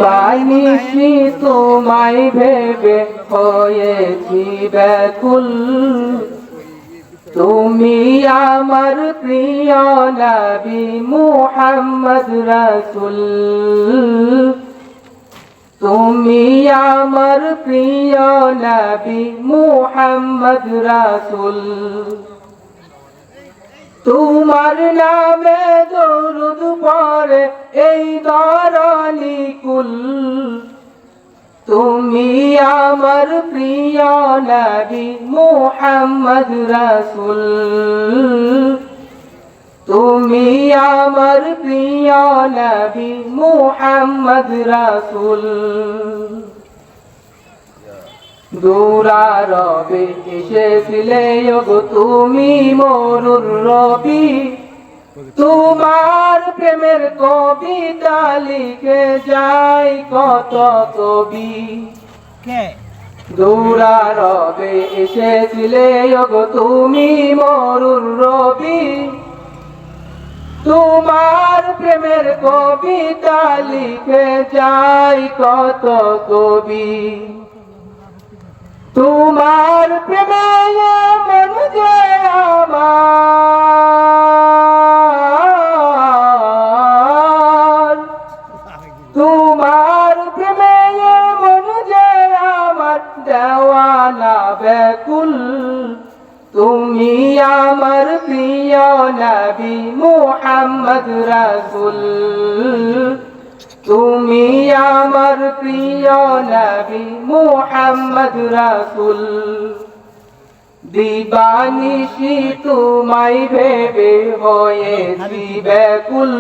দিবানিশি তোমায় ভেবে হয়েছি ব্যাকুল, তুমি আমার প্রিয় নবী মুহাম্মদ রাসূল, তুমি আমার প্রিয় নবী মুহাম্মদ রাসূল। তোমার নামে দরুদ পড়ে এই ধরণী কুল, তুমি আমার প্রিয় নবী মুহাম্মদ রাসূল, তুমি আমার প্রিয় নবী মুহাম্মদ রাসূল। দুরারবে এসেছিলে ওগো তুমি মরুর রবি, তোমার প্রেমের কবিতা লিখে যায় কত কবি। দুরারবে এসেছিলে ওগো তুমি মরুর রবি, তোমার প্রেমের কবিতা লিখে যায় কত কবি। তোমার প্রেমে মন যে আমার, তোমার প্রেমে মন যে আমার দেওয়ানা ব্যাকুল, তুমি আমার প্রিয় নবী মুহাম্মদ রাসূল, তুমি আমার প্রিয় নবী মুহাম্মদ রাসূল। দিবানিশি তোমায় ভেবে হয়েছি ব্যাকুল,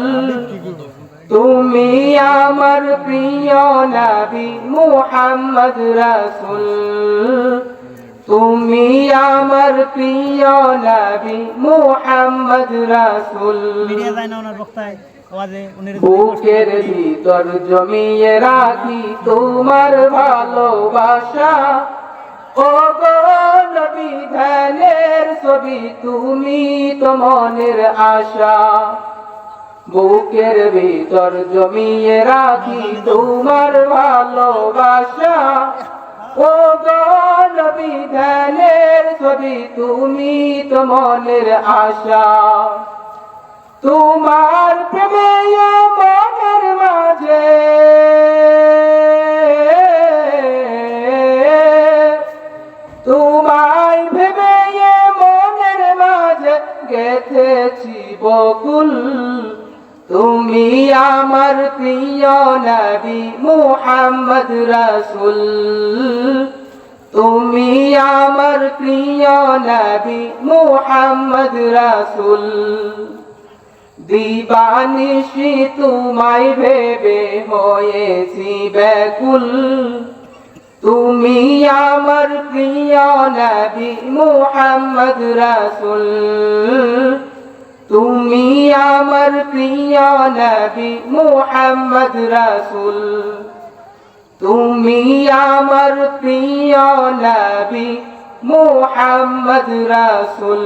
তুমি আমার প্রিয় নবী মুহাম্মদ রাসূল, তুমি আমার প্রিয় নবী মুহাম্মদ রাসূল। বুকের ভিতর জমিয়ে রাখি তোমার ভালোবাসা, ও গো নবী ধ্যানের ছবি তুমি তো মনের আশা। বুকের ভিতর জমিয়ে রাখি তোমার ভালোবাসা, ও গো নবী ধ্যানের ছবি তুমি তো মনের আশা। তোমার প্রেমে মনের মাঝে তোমায় ভেবে মনের মাঝে গেথেছি বকুল, তুমি আমার প্রিয় নবী মুহাম্মদ রাসূল, তুমি আমার প্রিয় নবী মুহাম্মদ রাসূল। দিবানিশি তোমায় ভেবে হয়েছি ব্যাকুল, তুমি আমার প্রিয় নবী মুহাম্মদ রাসূল, তুমি আমার প্রিয় নবী মুহাম্মদ রাসূল, তুমি আমার প্রিয় নবী মুহাম্মদ রাসূল।